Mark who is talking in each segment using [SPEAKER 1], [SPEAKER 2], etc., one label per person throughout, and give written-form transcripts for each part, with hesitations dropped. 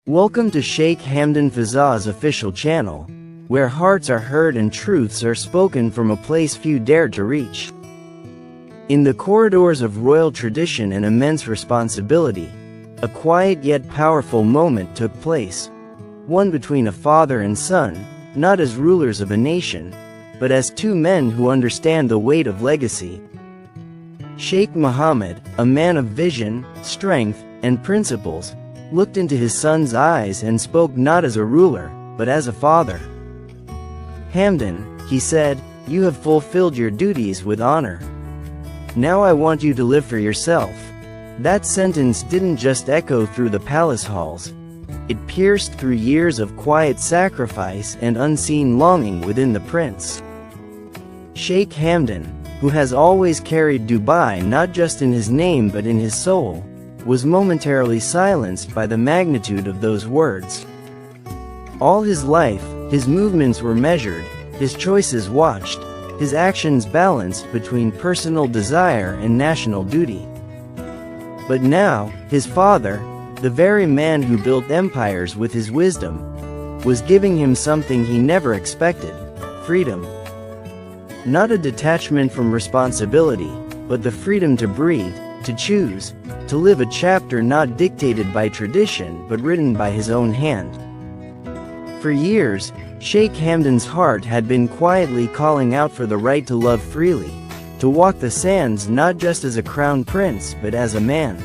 [SPEAKER 1] Welcome to Sheikh Hamdan Fazza's official channel, where hearts are heard and truths are spoken from a place few dare to reach. In the corridors of royal tradition and immense responsibility, a quiet yet powerful moment took place. One between a father and son, not as rulers of a nation, but as two men who understand the weight of legacy. Sheikh Mohammed, a man of vision, strength, and principles, looked into his son's eyes and spoke not as a ruler, but as a father. "Hamdan," he said, "you have fulfilled your duties with honor. Now I want you to live for yourself." That sentence didn't just echo through the palace halls. It pierced through years of quiet sacrifice and unseen longing within the prince. Sheikh Hamdan, who has always carried Dubai not just in his name but in his soul, was momentarily silenced by the magnitude of those words. All his life, his movements were measured, his choices watched, his actions balanced between personal desire and national duty. But now, his father, the very man who built empires with his wisdom, was giving him something he never expected: freedom. Not a detachment from responsibility, but the freedom to breathe, to choose, to live a chapter not dictated by tradition but written by his own hand. For years, Sheikh Hamdan's heart had been quietly calling out for the right to love freely, to walk the sands not just as a crown prince but as a man.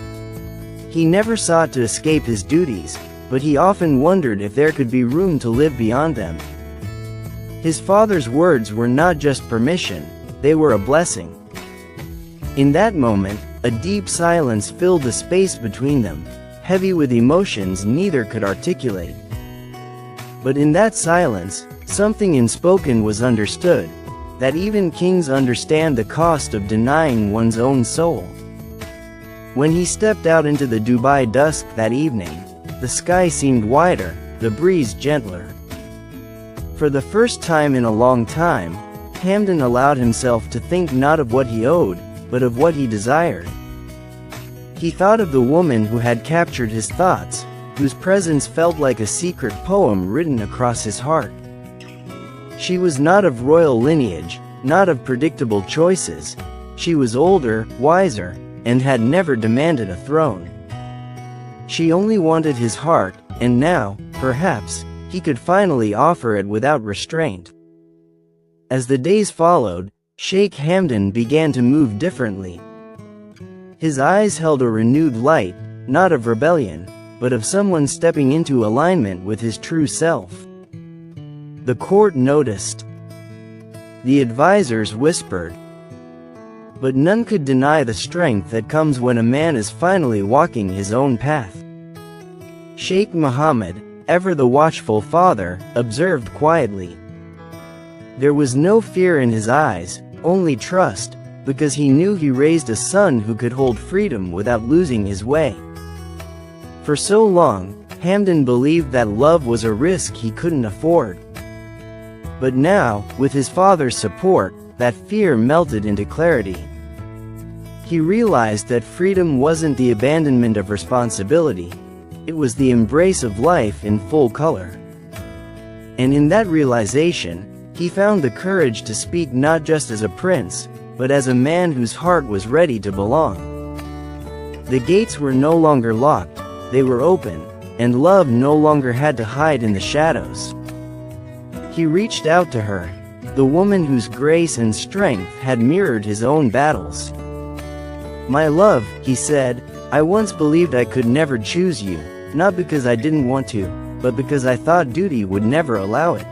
[SPEAKER 1] He never sought to escape his duties, but he often wondered if there could be room to live beyond them. His father's words were not just permission, they were a blessing. In that moment, a deep silence filled the space between them, heavy with emotions neither could articulate. But in that silence, something unspoken was understood, that even kings understand the cost of denying one's own soul. When he stepped out into the Dubai dusk that evening, the sky seemed wider, the breeze gentler. For the first time in a long time, Hamdan allowed himself to think not of what he owed, but of what he desired. He thought of the woman who had captured his thoughts, whose presence felt like a secret poem written across his heart. She was not of royal lineage, not of predictable choices. She was older, wiser, and had never demanded a throne. She only wanted his heart, and now, perhaps, he could finally offer it without restraint. As the days followed, Sheikh Hamdan began to move differently. His eyes held a renewed light, not of rebellion, but of someone stepping into alignment with his true self. The court noticed. The advisors whispered. But none could deny the strength that comes when a man is finally walking his own path. Sheikh Mohammed, ever the watchful father, observed quietly. There was no fear in his eyes, only trust, because he knew he raised a son who could hold freedom without losing his way. For so long, Hamdan believed that love was a risk he couldn't afford. But now, with his father's support, that fear melted into clarity. He realized that freedom wasn't the abandonment of responsibility, it was the embrace of life in full color. And in that realization, he found the courage to speak not just as a prince, but as a man whose heart was ready to belong. The gates were no longer locked, they were open, and love no longer had to hide in the shadows. He reached out to her, the woman whose grace and strength had mirrored his own battles. "My love," he said, "I once believed I could never choose you, not because I didn't want to, but because I thought duty would never allow it.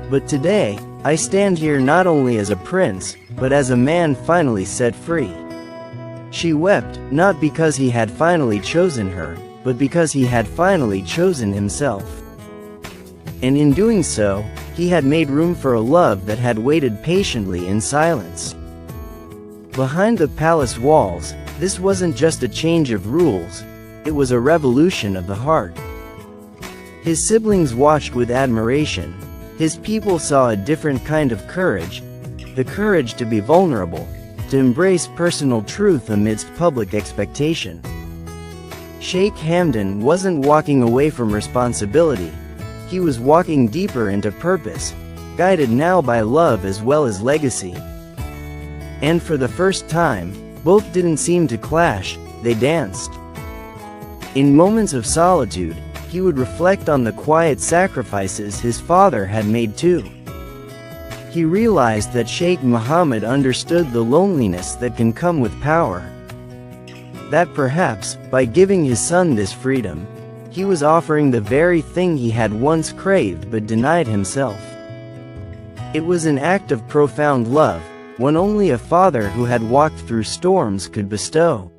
[SPEAKER 1] But today, I stand here not only as a prince, but as a man finally set free." She wept, not because he had finally chosen her, but because he had finally chosen himself. And in doing so, he had made room for a love that had waited patiently in silence. Behind the palace walls, this wasn't just a change of rules, it was a revolution of the heart. His siblings watched with admiration. His people saw a different kind of courage, the courage to be vulnerable, to embrace personal truth amidst public expectation. Sheikh Hamdan wasn't walking away from responsibility. He was walking deeper into purpose, guided now by love as well as legacy. And for the first time, both didn't seem to clash, they danced. In moments of solitude, he would reflect on the quiet sacrifices his father had made too. He realized that Sheikh Mohammed understood the loneliness that can come with power. That perhaps, by giving his son this freedom, he was offering the very thing he had once craved but denied himself. It was an act of profound love, one only a father who had walked through storms could bestow.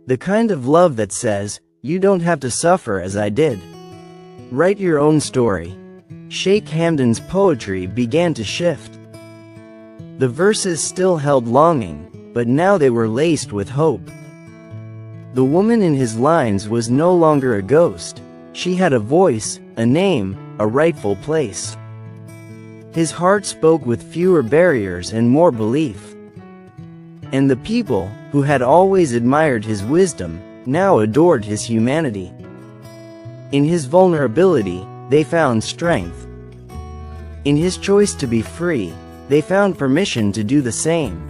[SPEAKER 1] The kind of love that says, "You don't have to suffer as I did. Write your own story." Sheikh Hamdan's poetry began to shift. The verses still held longing, but now they were laced with hope. The woman in his lines was no longer a ghost. She had a voice, a name, a rightful place. His heart spoke with fewer barriers and more belief. And the people, who had always admired his wisdom, now adored his humanity. In his vulnerability, they found strength. In his choice to be free, they found permission to do the same.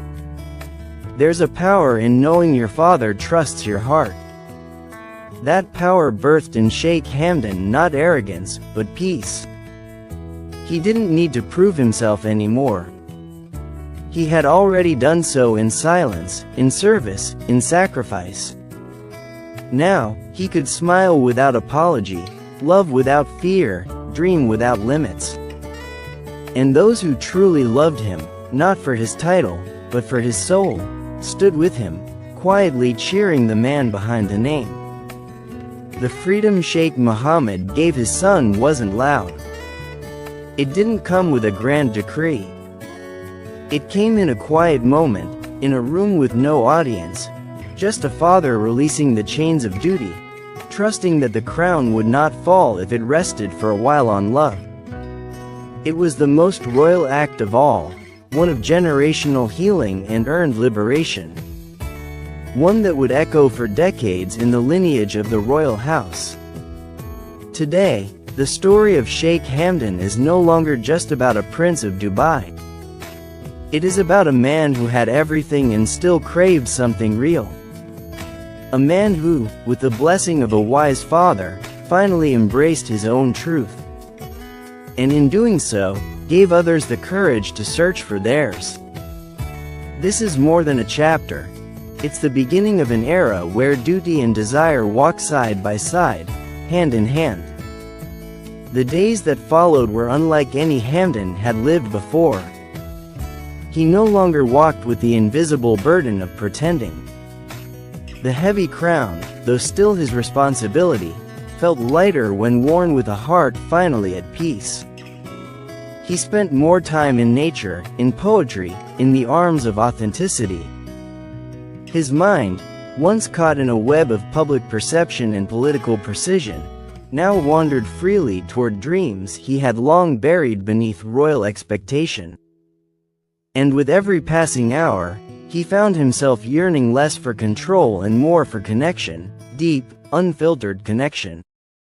[SPEAKER 1] There's a power in knowing your father trusts your heart. That power birthed in Sheikh Hamdan not arrogance, but peace. He didn't need to prove himself anymore. He had already done so in silence, in service, in sacrifice. Now, he could smile without apology, love without fear, dream without limits. And those who truly loved him, not for his title, but for his soul, stood with him, quietly cheering the man behind the name. The freedom Sheikh Mohammed gave his son wasn't loud. It didn't come with a grand decree. It came in a quiet moment, in a room with no audience, just a father releasing the chains of duty, trusting that the crown would not fall if it rested for a while on love. It was the most royal act of all, one of generational healing and earned liberation. One that would echo for decades in the lineage of the royal house. Today, the story of Sheikh Hamdan is no longer just about a prince of Dubai. It is about a man who had everything and still craved something real. A man who, with the blessing of a wise father, finally embraced his own truth. And in doing so, gave others the courage to search for theirs. This is more than a chapter. It's the beginning of an era where duty and desire walk side by side, hand in hand. The days that followed were unlike any Hamdan had lived before. He no longer walked with the invisible burden of pretending. The heavy crown, though still his responsibility, felt lighter when worn with a heart finally at peace. He spent more time in nature, in poetry, in the arms of authenticity. His mind, once caught in a web of public perception and political precision, now wandered freely toward dreams he had long buried beneath royal expectation. And with every passing hour, he found himself yearning less for control and more for connection, deep, unfiltered connection.